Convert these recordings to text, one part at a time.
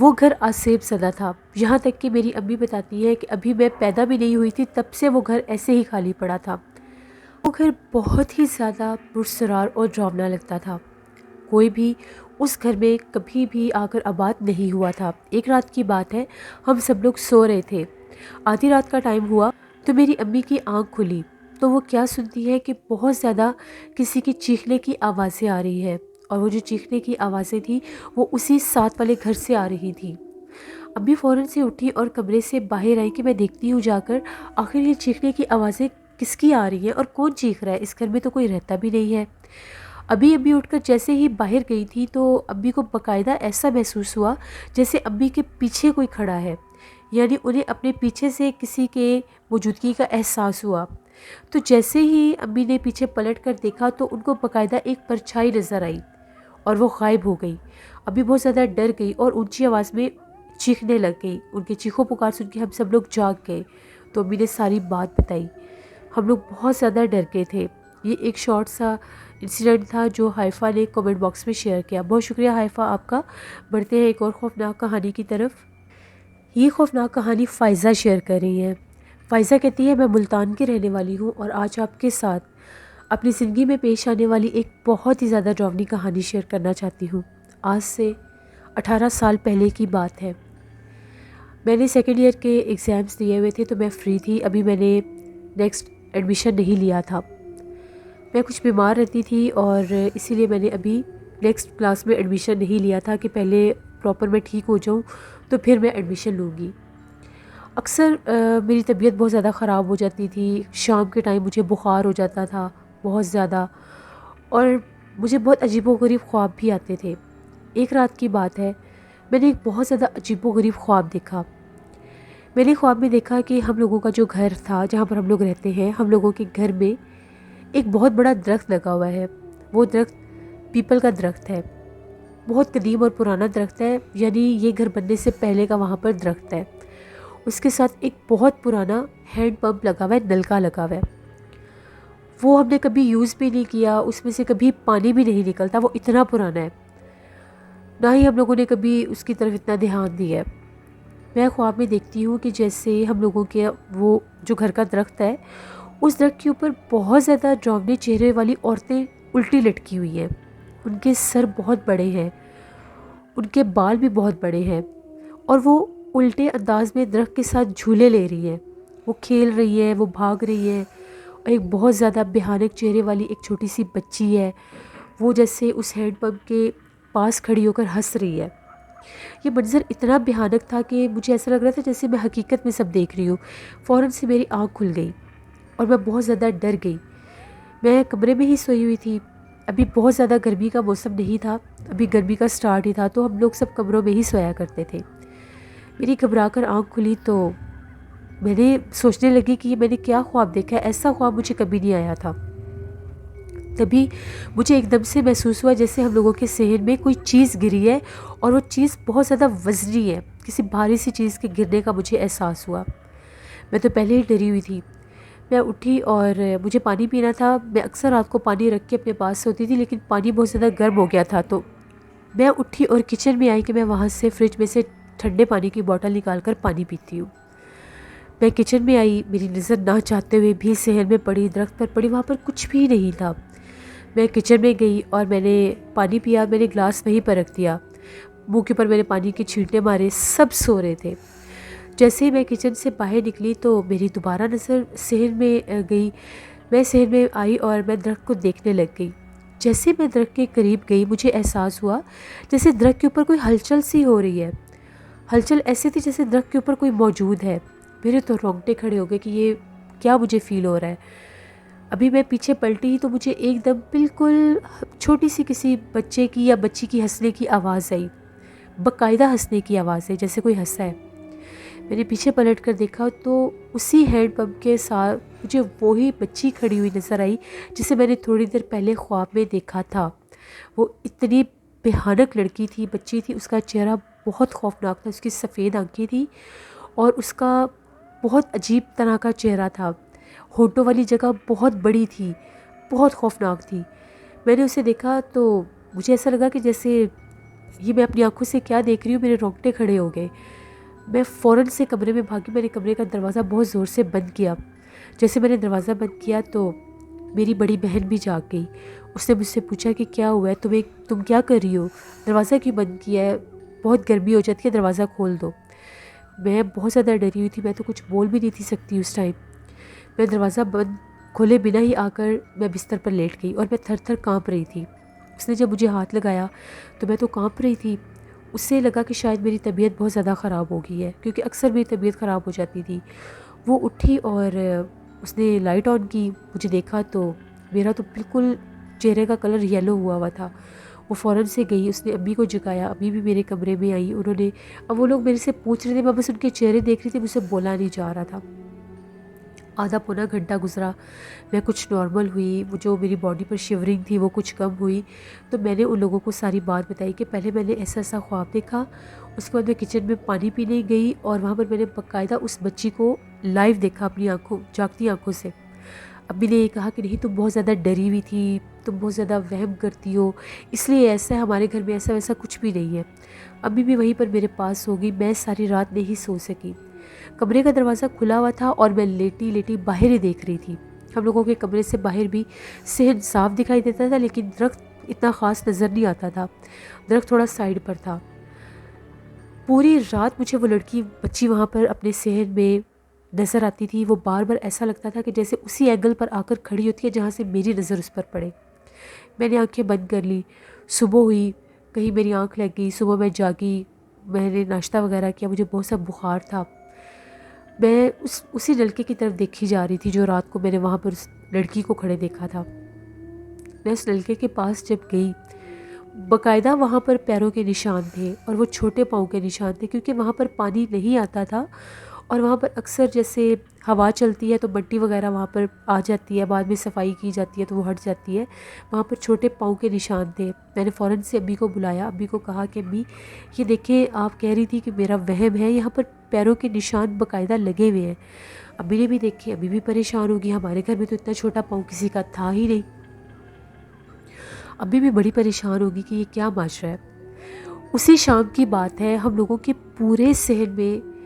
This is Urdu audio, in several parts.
وہ گھر آسیب زدہ تھا، یہاں تک کہ میری امی بتاتی ہے کہ ابھی میں پیدا بھی نہیں ہوئی تھی تب سے وہ گھر ایسے ہی خالی پڑا تھا۔ وہ گھر بہت ہی زیادہ پرسرار اور ڈراؤنا لگتا تھا۔ کوئی بھی اس گھر میں کبھی بھی آ کر آباد نہیں ہوا تھا۔ ایک رات کی بات ہے، ہم سب لوگ سو رہے تھے، آدھی رات کا ٹائم ہوا تو میری امی کی آنکھ کھلی تو وہ کیا سنتی ہے کہ بہت زیادہ کسی کی چیخنے کی آوازیں آ رہی ہے، اور وہ جو چیخنے کی آوازیں تھیں وہ اسی ساتھ والے گھر سے آ رہی تھیں۔ امی فوراً سے اٹھی اور کمرے سے باہر آئی کہ میں دیکھتی ہوں جا کر آخر یہ چیخنے کی آوازیں کس کی آ رہی ہیں اور کون چیخ رہا ہے، اس گھر میں تو کوئی رہتا بھی نہیں ہے۔ ابھی امی اٹھ کر جیسے ہی باہر گئی تھی تو امی کو باقاعدہ ایسا محسوس ہوا جیسے امی کے پیچھے کوئی کھڑا ہے، یعنی انہیں اپنے پیچھے سے کسی کے موجودگی کا احساس ہوا۔ تو جیسے ہی امی نے پیچھے پلٹ کر دیکھا تو ان کو باقاعدہ ایک پرچھائی نظر آئی اور وہ غائب ہو گئی۔ امی بہت زیادہ ڈر گئی اور اونچی آواز میں چیخنے لگ گئی۔ ان کے چیخوں پکار سن کے ہم سب لوگ جاگ گئے تو امی نے ساری بات بتائی۔ ہم لوگ بہت زیادہ ڈر گئے تھے۔ یہ ایک شارٹ سا انسیڈنٹ تھا جو حائفہ نے کمنٹ باکس میں شیئر کیا۔ بہت شکریہ حائفہ آپ کا۔ بڑھتے ہیں ایک اور خوفناک کہانی کی طرف۔ یہ خوفناک کہانی فائزہ شیئر کر رہی ہے۔ فائزہ کہتی ہے، میں ملتان کی رہنے والی ہوں اور آج آپ کے ساتھ اپنی زندگی میں پیش آنے والی ایک بہت ہی زیادہ ڈراؤنی کہانی شیئر کرنا چاہتی ہوں۔ آج سے 18 سال پہلے کی بات ہے۔ میں نے سیکنڈ ایئر کے ایگزامز دیے ہوئے تھے تو میں فری تھی، ابھی میں نے نیکسٹ ایڈمیشن نہیں لیا تھا۔ میں کچھ بیمار رہتی تھی اور اسی لیے میں نے ابھی نیکسٹ کلاس میں ایڈمیشن نہیں لیا تھا کہ پہلے پراپر میں ٹھیک ہو جاؤں تو پھر میں ایڈمیشن لوں گی۔ اکثر میری طبیعت بہت زیادہ خراب ہو جاتی تھی، شام کے ٹائم مجھے بخار ہو جاتا تھا بہت زیادہ، اور مجھے بہت عجیب و غریب خواب بھی آتے تھے۔ ایک رات کی بات ہے، میں نے ایک بہت زیادہ عجیب و غریب خواب دیکھا۔ میں نے خواب میں دیکھا کہ ہم لوگوں کا جو گھر تھا جہاں پر ہم لوگ رہتے ہیں، ہم لوگوں کے گھر میں ایک بہت بڑا درخت لگا ہوا ہے۔ وہ درخت پیپل کا درخت ہے، بہت قدیم اور پرانا درخت ہے، یعنی یہ گھر بننے سے پہلے کا وہاں پر درخت ہے۔ اس کے ساتھ ایک بہت پرانا ہینڈ پمپ لگا ہوا ہے، نلکا لگا ہوا ہے۔ وہ ہم نے کبھی یوز بھی نہیں کیا، اس میں سے کبھی پانی بھی نہیں نکلتا، وہ اتنا پرانا ہے، نہ ہی ہم لوگوں نے کبھی اس کی طرف اتنا دھیان دیا ہے۔ میں خواب میں دیکھتی ہوں کہ جیسے ہم لوگوں کے وہ جو گھر کا درخت ہے، اس درخت کے اوپر بہت زیادہ ڈراؤنے چہرے والی عورتیں الٹی لٹکی ہوئی ہیں۔ ان کے سر بہت بڑے ہیں، ان کے بال بھی بہت بڑے ہیں، اور وہ الٹے انداز میں درخت کے ساتھ جھولے لے رہی ہیں، وہ کھیل رہی ہے، وہ بھاگ رہی ہے، اور ایک بہت زیادہ بھیانک چہرے والی ایک چھوٹی سی بچی ہے، وہ جیسے اس ہینڈ پمپ کے پاس کھڑی ہو کر ہنس رہی ہے۔ یہ منظر اتنا بھیانک تھا کہ مجھے ایسا لگ رہا تھا جیسے میں حقیقت میں سب دیکھ رہی ہوں۔ فوراً سے میری آنکھ کھل گئی اور میں بہت زیادہ ڈر گئی۔ میں کمرے میں ہی سوئی ہوئی تھی، ابھی بہت زیادہ گرمی کا موسم نہیں تھا، ابھی گرمی کا سٹارٹ ہی تھا، تو ہم لوگ سب کمروں میں ہی سویا کرتے تھے۔ میری گھبرا کر آنکھ کھلی تو میں نے سوچنے لگی کہ یہ میں نے کیا خواب دیکھا ہے، ایسا خواب مجھے کبھی نہیں آیا تھا۔ تبھی مجھے ایک دم سے محسوس ہوا جیسے ہم لوگوں کے صحن میں کوئی چیز گری ہے، اور وہ چیز بہت زیادہ وزنی ہے، کسی بھاری سی چیز کے گرنے کا مجھے احساس ہوا۔ میں تو پہلے ہی ڈری ہوئی تھی۔ میں اٹھی اور مجھے پانی پینا تھا، میں اکثر رات کو پانی رکھ کے اپنے پاس سوتی تھی، لیکن پانی بہت زیادہ گرم ہو گیا تھا، تو میں اٹھی اور کچن میں آئی کہ میں وہاں سے فریج میں سے ٹھنڈے پانی کی بوتل نکال کر پانی پیتی ہوں۔ میں کچن میں آئی، میری نظر نہ چاہتے ہوئے بھی صحن میں پڑی، درخت پر پڑی، وہاں پر کچھ بھی نہیں تھا۔ میں کچن میں گئی اور میں نے پانی پیا، میں نے گلاس وہیں پر رکھ دیا، منہ کے اوپر میں نے پانی کے چھینٹے مارے، سب سو رہے تھے۔ جیسے ہی میں کچن سے باہر نکلی تو میری دوبارہ نظر صحن میں گئی، میں صحن میں آئی اور میں درخت کو دیکھنے لگ گئی۔ جیسے میں درخت کے قریب گئی مجھے احساس ہوا جیسے درخت کے اوپر کوئی ہلچل سی ہو رہی ہے، ہلچل ایسی تھی جیسے درخت کے اوپر کوئی موجود ہے۔ میرے تو رونگٹے کھڑے ہو گئے کہ یہ کیا مجھے فیل ہو رہا ہے۔ ابھی میں پیچھے پلٹی تو مجھے ایک دم بالکل چھوٹی سی کسی بچے کی یا بچی کی ہنسنے کی آواز آئی، باقاعدہ ہنسنے کی آواز ہے جیسے کوئی ہنسا ہے۔ میں نے پیچھے پلٹ کر دیکھا تو اسی ہینڈ پمپ کے ساتھ مجھے وہی بچی کھڑی ہوئی نظر آئی جسے میں نے تھوڑی دیر پہلے خواب میں دیکھا تھا۔ وہ اتنی بھیانک لڑکی تھی، بچی تھی، اس کا چہرہ بہت خوفناک تھا، اس کی سفید آنکھیں تھیں اور اس کا بہت عجیب طرح کا چہرہ تھا، ہونٹوں والی جگہ بہت بڑی تھی، بہت خوفناک تھی۔ میں نے اسے دیکھا تو مجھے ایسا لگا کہ جیسے یہ میں اپنی آنکھوں سے کیا دیکھ رہی ہوں، میرے رونگٹے کھڑے ہو گئے۔ میں فوراً سے کمرے میں بھاگی، میں نے کمرے کا دروازہ بہت زور سے بند کیا۔ جیسے میں نے دروازہ بند کیا تو میری بڑی بہن بھی جاگ گئی۔ اس نے مجھ سے پوچھا کہ کیا ہوا ہے تم کیا کر رہی ہو، دروازہ کیوں بند کیا ہے، بہت گرمی ہو جاتی ہے، دروازہ کھول دو۔ میں بہت زیادہ ڈری ہوئی تھی، میں تو کچھ بول بھی نہیں تھی سکتی اس ٹائم۔ میں دروازہ بند کھولے بنا ہی آ کر میں بستر پر لیٹ گئی اور میں تھر تھر کانپ رہی تھی۔ اس نے جب مجھے ہاتھ لگایا تو میں تو کانپ رہی تھی۔ اس سے لگا کہ شاید میری طبیعت بہت زیادہ خراب ہو گئی ہے، کیونکہ اکثر میری طبیعت خراب ہو جاتی تھی۔ وہ اٹھی اور اس نے لائٹ آن کی، مجھے دیکھا تو میرا تو بالکل چہرے کا کلر یلو ہوا تھا۔ وہ فوراً سے گئی، اس نے امی کو جگایا، امی بھی میرے کمرے میں آئی۔ اب وہ لوگ میرے سے پوچھ رہے تھے، میں بس ان کے چہرے دیکھ رہی تھی، مجھ سے بولا نہیں جا رہا تھا۔ آدھا پونا گھنٹہ گزرا، میں کچھ نارمل ہوئی، وہ جو میری باڈی پر شیورنگ تھی وہ کچھ کم ہوئی۔ تو میں نے ان لوگوں کو ساری بات بتائی کہ پہلے میں نے ایسا خواب دیکھا، اس کے بعد میں کچن میں پانی پینے گئی اور وہاں پر میں نے باقاعدہ اس بچی کو لائیو دیکھا اپنی آنکھوں، جاگتی آنکھوں سے۔ امی نے یہ کہا کہ نہیں، تم بہت زیادہ ڈری ہوئی تھی، تم بہت زیادہ وہم کرتی ہو، اس لیے ایسا ہے، ہمارے گھر میں ایسا ویسا کچھ بھی نہیں ہے۔ امی بھی وہیں پر میرے پاس سو گئی، میں ساری رات نہیں سو سکی۔ کمرے کا دروازہ کھلا ہوا تھا اور میں لیٹی لیٹی باہر ہی دیکھ رہی تھی۔ ہم لوگوں کے کمرے سے باہر بھی صحن صاف دکھائی دیتا تھا، لیکن درخت اتنا خاص نظر نہیں آتا تھا، درخت تھوڑا سائڈ پر تھا۔ پوری رات مجھے وہ بچی وہاں پر اپنے صحن میں نظر آتی تھی۔ وہ بار بار ایسا لگتا تھا کہ جیسے اسی اینگل پر آ کر کھڑی ہوتی ہے جہاں سے میری نظر اس پر پڑے۔ میں نے آنکھیں بند کر لی، صبح ہوئی، کہیں میری آنکھ لگ گئی، صبح میں جاگی، میں نے ناشتہ وغیرہ کیا، مجھے بہت سا بخار تھا۔ میں اسی لڑکے کی طرف دیکھی جا رہی تھی جو رات کو میں نے وہاں پر اس لڑکی کو کھڑے دیکھا تھا۔ میں اس لڑکے کے پاس جب گئی، باقاعدہ وہاں پر پیروں کے نشان تھے اور وہ چھوٹے پاؤں کے نشان تھے، کیونکہ وہاں پر پانی نہیں آتا تھا اور وہاں پر اکثر جیسے ہوا چلتی ہے تو مٹی وغیرہ وہاں پر آ جاتی ہے، بعد میں صفائی کی جاتی ہے تو وہ ہٹ جاتی ہے۔ وہاں پر چھوٹے پاؤں کے نشان تھے۔ میں نے فوراً سے امی کو بلایا، امی کو کہا کہ امی یہ دیکھیں، آپ کہہ رہی تھی کہ میرا وہم ہے، یہاں پر پیروں کے نشان باقاعدہ لگے ہوئے ہیں۔ امی نے بھی دیکھے، امی بھی پریشان ہوگی، ہمارے گھر میں تو اتنا چھوٹا پاؤں کسی کا تھا ہی نہیں۔ امی بھی بڑی پریشان ہوگی کہ یہ کیا معاشرہ ہے۔ اسی شام کی بات ہے، ہم لوگوں کے پورے صحن میں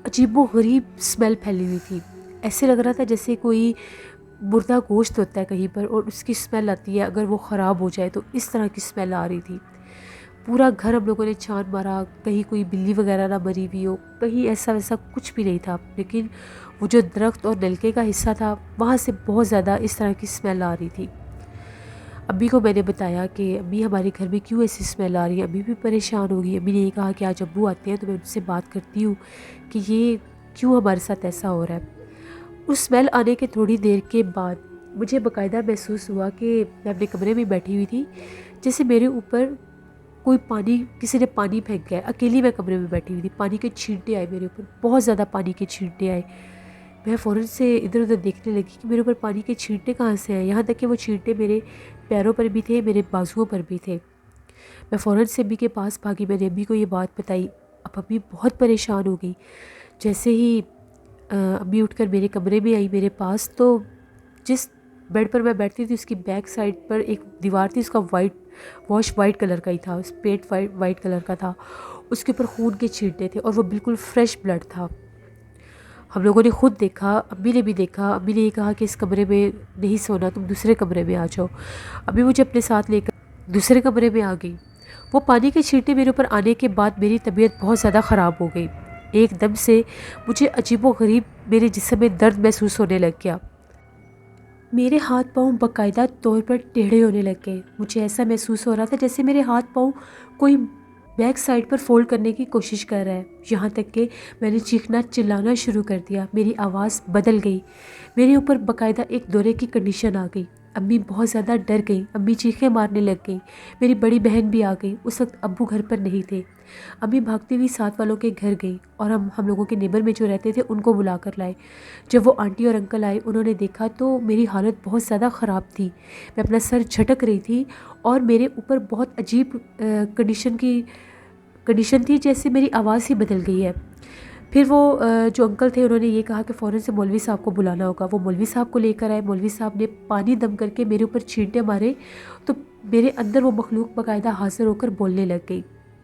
عجیب و غریب اسمیل پھیلی ہوئی تھی۔ ایسے لگ رہا تھا جیسے کوئی مردہ گوشت ہوتا ہے کہیں پر اور اس کی اسمیل آتی ہے، اگر وہ خراب ہو جائے تو اس طرح کی اسمیل آ رہی تھی۔ پورا گھر ہم لوگوں نے چھان مارا، کہیں کوئی بلی وغیرہ نہ مری ہوئی ہو، کہیں ایسا ویسا کچھ بھی نہیں تھا، لیکن وہ جو درخت اور نلکے کا حصہ تھا وہاں سے بہت زیادہ اس طرح کی اسمیل آ رہی تھی۔ امی کو میں نے بتایا کہ امی ہمارے گھر میں کیوں ایسی اسمیل آ رہی ہے، امی بھی پریشان ہوگی۔ امی نے یہ کہا کہ آج ابو آتے ہیں تو میں ان سے بات کرتی ہوں کہ یہ کیوں ہمارے ساتھ ایسا ہو رہا ہے۔ اس اسمیل آنے کے تھوڑی دیر کے بعد مجھے باقاعدہ محسوس ہوا کہ میں اپنے کمرے میں بیٹھی ہوئی تھی، جیسے میرے اوپر کسی نے پانی پھینک گیا ہے۔ اکیلی میں کمرے میں بیٹھی ہوئی تھی، پانی کے چھینٹے آئے میرے اوپر، بہت زیادہ پانی کے چھینٹے آئے۔ میں فوراً سے ادھر ادھر دیکھنے لگی کہ میرے اوپر پانی کے چھینٹے کہاں سے آئے، یہاں تک کہ وہ چھینٹے میرے پیروں پر بھی تھے، میرے بازوؤں پر بھی تھے۔ میں فوراً سے امی کے پاس بھاگی، میں نے امی کو یہ بات بتائی۔ اب امی بہت پریشان ہو گئی۔ جیسے ہی امی اٹھ کر میرے کمرے میں آئی میرے پاس، تو جس بیڈ پر میں بیٹھتی تھی اس کی بیک سائڈ پر ایک دیوار تھی، اس کا واش وائٹ کلر کا ہی تھا، اس پیٹ وائٹ کلر کا تھا، اس کے اوپر خون کے چھینٹے تھے اور وہ بالکل فریش بلڈ تھا۔ ہم لوگوں نے خود دیکھا، امی نے بھی دیکھا۔ امی نے یہ کہا کہ اس کمرے میں نہیں سونا، تم دوسرے کمرے میں آ جاؤ۔ امی مجھے اپنے ساتھ لے کر دوسرے کمرے میں آ گئی۔ وہ پانی کے چھینٹے میرے اوپر آنے کے بعد میری طبیعت بہت زیادہ خراب ہو گئی۔ ایک دم سے مجھے عجیب و غریب میرے جسم میں درد محسوس ہونے لگ گیا۔ میرے ہاتھ پاؤں باقاعدہ طور پر ٹیڑھے ہونے لگ گئے۔ مجھے ایسا محسوس ہو رہا تھا جیسے میرے ہاتھ پاؤں کوئی بیک سائڈ پر فولڈ کرنے کی کوشش کر رہا ہے، یہاں تک کہ میں نے چیخنا چلانا شروع کر دیا۔ میری آواز بدل گئی، میرے اوپر باقاعدہ ایک دورے کی کنڈیشن آ گئی۔ امی بہت زیادہ ڈر گئی، امی چیخیں مارنے لگ گئی۔ میری بڑی بہن بھی آ گئی، اس وقت ابو گھر پر نہیں تھے۔ امی بھاگتی ہوئی ساتھ والوں کے گھر گئی اور ہم لوگوں کے نیبر میں جو رہتے تھے ان کو بلا کر لائے۔ جب وہ آنٹی اور انکل آئے، انہوں نے دیکھا تو میری حالت بہت زیادہ خراب تھی، میں اپنا سر جھٹک رہی تھی اور میرے اوپر بہت عجیب کنڈیشن تھی، جیسے میری آواز ہی بدل گئی ہے۔ پھر وہ جو انکل تھے انہوں نے یہ کہا کہ فوراً سے مولوی صاحب کو بلانا ہوگا۔ وہ مولوی صاحب کو لے کر آئے۔ مولوی صاحب نے پانی دم کر کے میرے اوپر چھینٹے مارے تو میرے اندر وہ مخلوق باقاعدہ حاضر ہو کر بولنے لگ گئی۔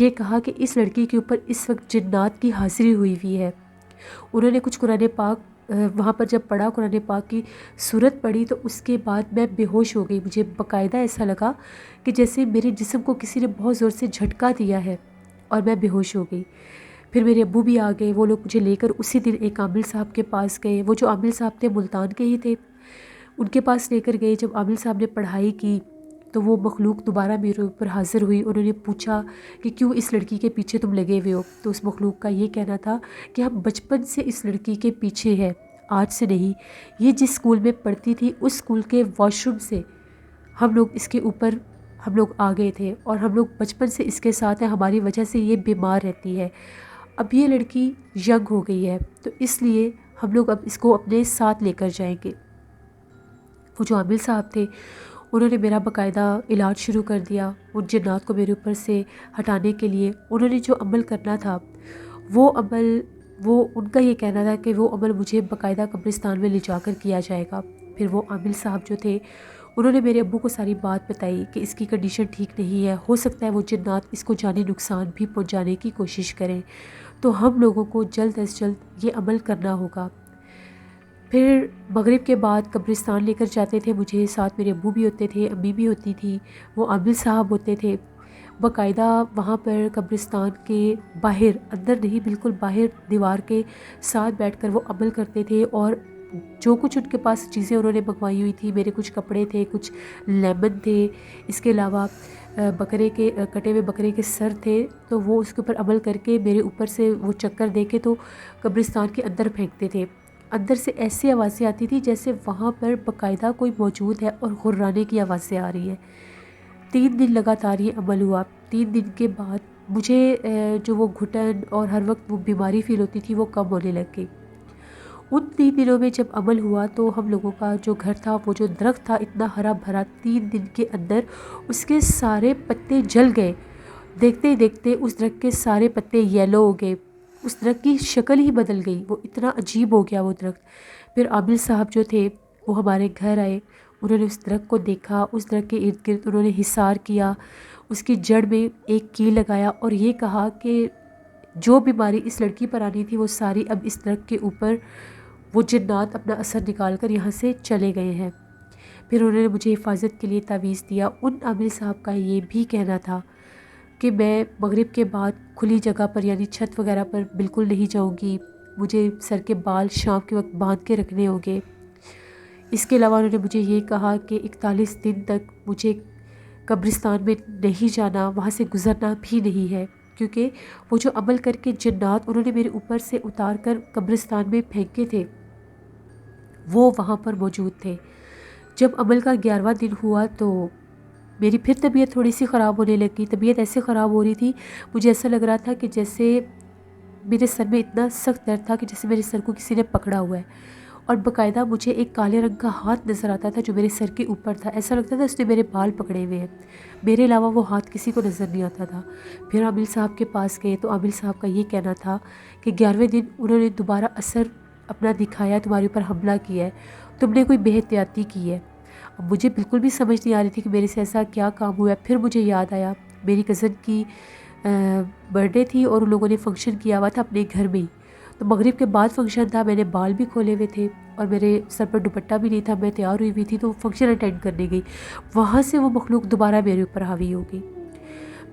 یہ کہا کہ اس لڑکی کے اوپر اس وقت جنات کی حاضری ہوئی ہے۔ انہوں نے کچھ قرآن پاک وہاں پر جب پڑھا، قرآن پاک کی صورت پڑھی، تو اس کے بعد میں بے ہوش ہو گئی۔ مجھے باقاعدہ ایسا لگا کہ جیسے میرے جسم کو کسی نے بہت زور سے جھٹکا دیا ہے اور میں بے ہوش ہو گئی۔ پھر میرے ابو بھی آ گئے، وہ لوگ مجھے لے کر اسی دن ایک عامل صاحب کے پاس گئے۔ وہ جو عامل صاحب تھے ملتان کے ہی تھے، ان کے پاس لے کر گئے۔ جب عامل صاحب نے پڑھائی کی تو وہ مخلوق دوبارہ میرے اوپر حاضر ہوئی۔ انہوں نے پوچھا کہ کیوں اس لڑکی کے پیچھے تم لگے ہوئے ہو؟ تو اس مخلوق کا یہ کہنا تھا کہ ہم بچپن سے اس لڑکی کے پیچھے ہیں، آج سے نہیں۔ یہ جس اسکول میں پڑھتی تھی اس اسکول کے واش روم سے ہم لوگ اس کے اوپر ہم لوگ آ گئے تھے، اور ہم لوگ بچپن سے اس کے ساتھ ہیں، ہماری وجہ سے یہ بیمار رہتی ہے۔ اب یہ لڑکی ینگ ہو گئی ہے، تو اس لیے ہم لوگ اب اس کو اپنے ساتھ لے کر جائیں گے۔ وہ جو عامل صاحب تھے انہوں نے میرا باقاعدہ علاج شروع کر دیا ان جنات کو میرے اوپر سے ہٹانے کے لیے۔ انہوں نے جو عمل کرنا تھا وہ عمل، وہ ان کا یہ کہنا تھا کہ وہ عمل مجھے باقاعدہ قبرستان میں لے جا کر کیا جائے گا۔ پھر وہ عامل صاحب جو تھے انہوں نے میرے ابو کو ساری بات بتائی کہ اس کی کنڈیشن ٹھیک نہیں ہے، ہو سکتا ہے وہ جنات اس کو جانی نقصان بھی پہنچانے کی کوشش کریں، تو ہم لوگوں کو جلد از جلد یہ عمل کرنا ہوگا۔ پھر مغرب کے بعد قبرستان لے کر جاتے تھے مجھے، ساتھ میرے ابو بھی ہوتے تھے، امی بھی ہوتی تھی، وہ عامل صاحب ہوتے تھے۔ باقاعدہ وہاں پر قبرستان کے باہر، اندر نہیں بالکل باہر دیوار کے ساتھ بیٹھ کر وہ عمل کرتے تھے، اور جو کچھ ان کے پاس چیزیں انہوں نے منگوائی ہوئی تھی، میرے کچھ کپڑے تھے، کچھ لیمن تھے، اس کے علاوہ بکرے کے کٹے ہوئے بکرے کے سر تھے، تو وہ اس کے اوپر عمل کر کے میرے اوپر سے وہ چکر دے کے تو قبرستان کے اندر پھینکتے تھے۔ اندر سے ایسی آوازیں آتی تھی جیسے وہاں پر باقاعدہ کوئی موجود ہے اور غرانے کی آوازیں آ رہی ہیں۔ 3 دن لگاتار یہ عمل ہوا۔ 3 دن کے بعد مجھے جو وہ گھٹن اور ہر وقت وہ بیماری فیل ہوتی تھی وہ کم ہونے لگ گئی۔ ان 3 دنوں میں جب عمل ہوا تو ہم لوگوں کا جو گھر تھا، وہ جو درخت تھا اتنا ہرا بھرا، 3 دن کے اندر اس کے سارے پتے جل گئے۔ دیکھتے ہی دیکھتے اس درخت کے سارے پتے یلو ہو گئے، اس درخت کی شکل ہی بدل گئی، وہ اتنا عجیب ہو گیا وہ درخت۔ پھر عامل صاحب جو تھے وہ ہمارے گھر آئے، انہوں نے اس درخت کو دیکھا، اس درخت کے ارد گرد انہوں نے حصار کیا، اس کی جڑ میں ایک کیل لگایا اور یہ کہا کہ جو بیماری اس لڑکی پر آنی تھی وہ ساری اب اس درخت کے اوپر وہ جنات اپنا اثر نکال کر یہاں سے چلے گئے ہیں۔ پھر انہوں نے مجھے حفاظت کے لیے تعویذ دیا۔ ان عامل صاحب کا یہ بھی کہنا تھا کہ میں مغرب کے بعد کھلی جگہ پر یعنی چھت وغیرہ پر بالکل نہیں جاؤں گی، مجھے سر کے بال شام کے وقت باندھ کے رکھنے ہوں گے۔ اس کے علاوہ انہوں نے مجھے یہ کہا کہ 41 دن تک مجھے قبرستان میں نہیں جانا، وہاں سے گزرنا بھی نہیں ہے، کیونکہ وہ جو عمل کر کے جنات انہوں نے میرے اوپر سے اتار کر قبرستان میں پھینکے تھے وہ وہاں پر موجود تھے۔ جب عمل کا 11واں دن ہوا تو میری پھر طبیعت تھوڑی سی خراب ہونے لگی۔ طبیعت ایسے خراب ہو رہی تھی، مجھے ایسا لگ رہا تھا کہ جیسے میرے سر میں اتنا سخت درد تھا کہ جیسے میرے سر کو کسی نے پکڑا ہوا ہے، اور باقاعدہ مجھے ایک کالے رنگ کا ہاتھ نظر آتا تھا جو میرے سر کے اوپر تھا، ایسا لگتا تھا اس نے میرے بال پکڑے ہوئے ہیں، میرے علاوہ وہ ہاتھ کسی کو نظر نہیں آتا تھا۔ پھر عامل صاحب کے پاس گئے تو عامل صاحب کا یہ کہنا تھا کہ 11ویں دن انہوں نے دوبارہ اثر اپنا دکھایا، تمہارے اوپر حملہ کیا ہے، تم نے کوئی بے احتیاطی کی ہے۔ اب مجھے بالکل بھی سمجھ نہیں آ رہی تھی کہ میرے سے ایسا کیا کام ہوا ہے۔ پھر مجھے یاد آیا میری کزن کی برتھ ڈے تھی اور ان لوگوں نے فنکشن کیا ہوا تھا اپنے گھر میں ہی، تو مغرب کے بعد فنکشن تھا، میں نے بال بھی کھولے ہوئے تھے اور میرے سر پر دوپٹہ بھی نہیں تھا، میں تیار ہوئی ہوئی تھی تو فنکشن اٹینڈ کرنے گئی، وہاں سے وہ مخلوق دوبارہ میرے اوپر حاوی ہو گئی۔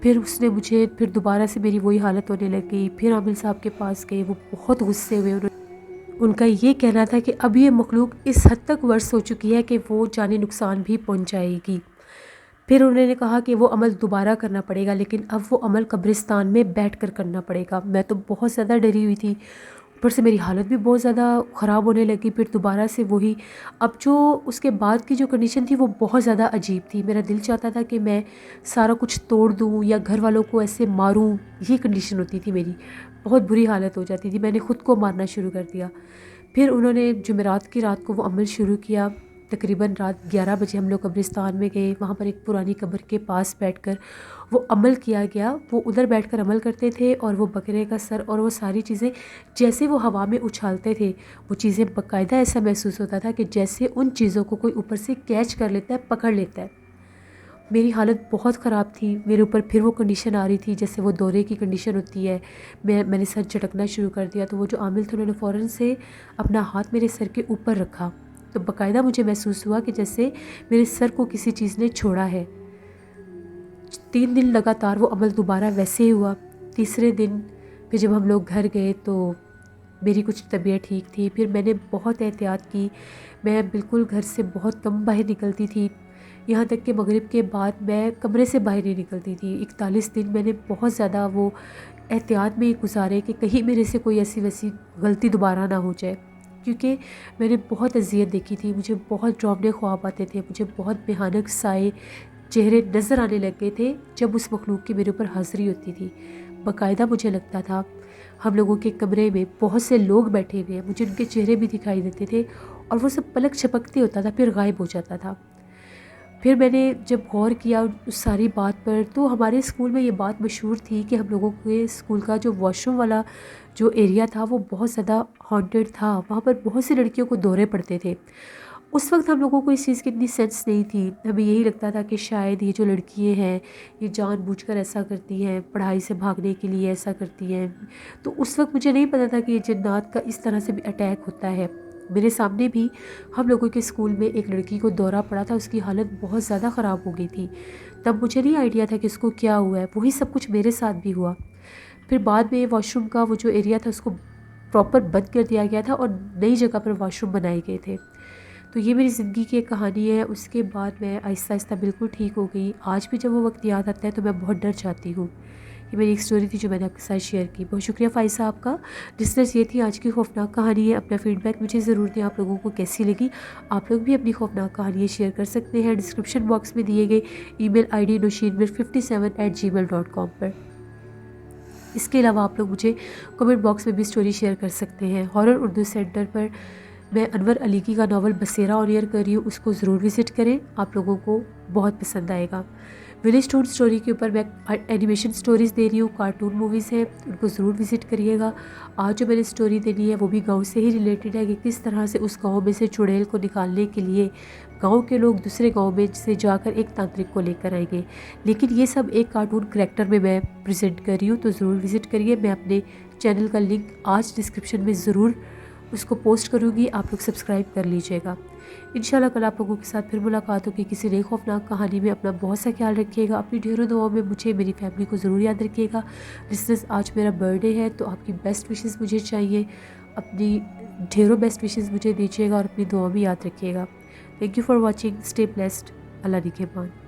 پھر اس نے مجھے پھر دوبارہ سے میری وہی حالت ہونے لگ گئی۔ پھر عامل صاحب کے پاس گئے، وہ بہت غصے ہوئے، ان کا یہ کہنا تھا کہ اب یہ مخلوق اس حد تک ورس ہو چکی ہے کہ وہ جانی نقصان بھی پہنچ جائے گی۔ پھر انہوں نے کہا کہ وہ عمل دوبارہ کرنا پڑے گا، لیکن اب وہ عمل قبرستان میں بیٹھ کر کرنا پڑے گا۔ میں تو بہت زیادہ ڈری ہوئی تھی، اوپر سے میری حالت بھی بہت زیادہ خراب ہونے لگی۔ پھر دوبارہ سے وہی، اب جو اس کے بعد کی جو کنڈیشن تھی وہ بہت زیادہ عجیب تھی، میرا دل چاہتا تھا کہ میں سارا کچھ توڑ دوں یا گھر والوں کو ایسے ماروں، یہ کنڈیشن ہوتی تھی میری، بہت بری حالت ہو جاتی تھی، میں نے خود کو مارنا شروع کر دیا۔ پھر انہوں نے جمعرات کی رات کو وہ عمل شروع کیا، تقریباً رات 11 بجے ہم لوگ قبرستان میں گئے، وہاں پر ایک پرانی قبر کے پاس بیٹھ کر وہ عمل کیا گیا۔ وہ ادھر بیٹھ کر عمل کرتے تھے اور وہ بکرے کا سر اور وہ ساری چیزیں جیسے وہ ہوا میں اچھالتے تھے، وہ چیزیں باقاعدہ ایسا محسوس ہوتا تھا کہ جیسے ان چیزوں کو کوئی اوپر سے کیچ کر لیتا ہے، پکڑ لیتا ہے۔ میری حالت بہت خراب تھی، میرے اوپر پھر وہ کنڈیشن آ رہی تھی جیسے وہ دورے کی کنڈیشن ہوتی ہے. میں نے سر جھٹکنا شروع کر دیا، تو وہ جو عامل تھے انہوں نے فوراً سے اپنا ہاتھ میرے سر کے اوپر رکھا، تو باقاعدہ مجھے محسوس ہوا کہ جیسے میرے سر کو کسی چیز نے چھوڑا ہے. 3 دن لگاتار وہ عمل دوبارہ ویسے ہی ہوا. تیسرے دن پھر جب ہم لوگ گھر گئے تو میری کچھ طبیعت ٹھیک تھی. پھر میں نے بہت احتیاط کی، میں بالکل گھر سے بہت کم باہر نکلتی تھی، یہاں تک کہ مغرب کے بعد میں کمرے سے باہر نہیں نکلتی تھی. 41 دن میں نے بہت زیادہ وہ احتیاط میں گزارے کہ کہیں میرے سے کوئی ایسی ویسی غلطی دوبارہ نہ ہو جائے، کیونکہ میں نے بہت اذیت دیکھی تھی. مجھے بہت ڈراؤنے خواب آتے تھے، مجھے بہت بھیانک سائے چہرے نظر آنے لگے تھے جب اس مخلوق کی میرے اوپر حاضری ہوتی تھی. باقاعدہ مجھے لگتا تھا ہم لوگوں کے کمرے میں بہت سے لوگ بیٹھے ہوئے ہیں، مجھے ان کے چہرے بھی دکھائی دیتے تھے اور وہ سب پلک جھپکتے ہوتا تھا پھر غائب ہو جاتا تھا. پھر میں نے جب غور کیا اس ساری بات پر، تو ہمارے اسکول میں یہ بات مشہور تھی کہ ہم لوگوں کے اسکول کا جو واش روم والا جو ایریا تھا وہ بہت زیادہ ہانٹیڈ تھا، وہاں پر بہت سی لڑکیوں کو دورے پڑتے تھے. اس وقت ہم لوگوں کو اس چیز کی اتنی سینس نہیں تھی، ہمیں یہی لگتا تھا کہ شاید یہ جو لڑکیاں ہیں یہ جان بوجھ کر ایسا کرتی ہیں، پڑھائی سے بھاگنے کے لیے ایسا کرتی ہیں. تو اس وقت مجھے نہیں پتا تھا کہ یہ جنات کا اس طرح سے بھی اٹیک ہوتا ہے. میرے سامنے بھی ہم لوگوں کے اسکول میں ایک لڑکی کو دورہ پڑا تھا، اس کی حالت بہت زیادہ خراب ہو گئی تھی. تب مجھے نہیں آئیڈیا تھا کہ اس کو کیا ہوا ہے، وہی سب کچھ میرے ساتھ بھی ہوا. پھر بعد میں واش روم کا وہ جو ایریا تھا اس کو پراپر بند کر دیا گیا تھا اور نئی جگہ پر واش روم بنائے گئے تھے. تو یہ میری زندگی کی ایک کہانی ہے. اس کے بعد میں آہستہ آہستہ بالکل ٹھیک ہو گئی. آج بھی جب وہ وقت یاد آتا ہے تو میں بہت ڈر جاتی ہوں. یہ میری ایک سٹوری تھی جو میں نے آپ کے ساتھ شیئر کی. بہت شکریہ فائزہ آپ کا. لسنرز یہ تھی آج کی خوفناک کہانی ہے. اپنا فیڈ بیک مجھے ضرور دیں آپ لوگوں کو کیسی لگی. آپ لوگ بھی اپنی خوفناک کہانیاں شیئر کر سکتے ہیں ڈسکرپشن باکس میں دیے گئے ای میل آئی ڈی noshinmir57@gmail.com پر. اس کے علاوہ آپ لوگ مجھے کمنٹ باکس میں بھی سٹوری شیئر کر سکتے ہیں. ہارر اردو سینٹر پر میں انور علیقی کا ناول بسیرا آن ایئر کر رہی ہوں، اس کو ضرور وزٹ کریں، آپ لوگوں کو بہت پسند آئے گا. ولیج ٹون سٹوری کے اوپر میں اینیمیشن سٹوریز دے رہی ہوں، کارٹون موویز ہیں، ان کو ضرور وزٹ کریے گا. آج جو میں نے سٹوری دینی ہے وہ بھی گاؤں سے ہی ریلیٹڈ ہے کہ کس طرح سے اس گاؤں میں سے چڑیل کو نکالنے کے لیے گاؤں کے لوگ دوسرے گاؤں میں سے جا کر ایک تانترک کو لے کر آئیں گے. لیکن یہ سب ایک کارٹون کریکٹر میں پریزنٹ کر رہی ہوں، تو ضرور وزٹ کریے. میں اپنے چینل کا لنک آج ڈسکرپشن میں ضرور اس کو پوسٹ کروں گی، آپ لوگ سبسکرائب کر لیجئے گا. انشاءاللہ کل آپ لوگوں کے ساتھ پھر ملاقات ہوگی کسی نئی خوفناک کہانی میں. اپنا بہت سا خیال رکھیے گا، اپنی ڈھیروں دعاؤں میں مجھے میری فیملی کو ضرور یاد رکھیے گا. لسنرز آج میرا برتھ ڈے ہے تو آپ کی بیسٹ وشز مجھے چاہیے، اپنی ڈھیروں بیسٹ وشز مجھے دیجیے گا اور اپنی دعاؤں میں یاد رکھیے گا. Thank you for watching. Stay blessed. اللہ نگہبان.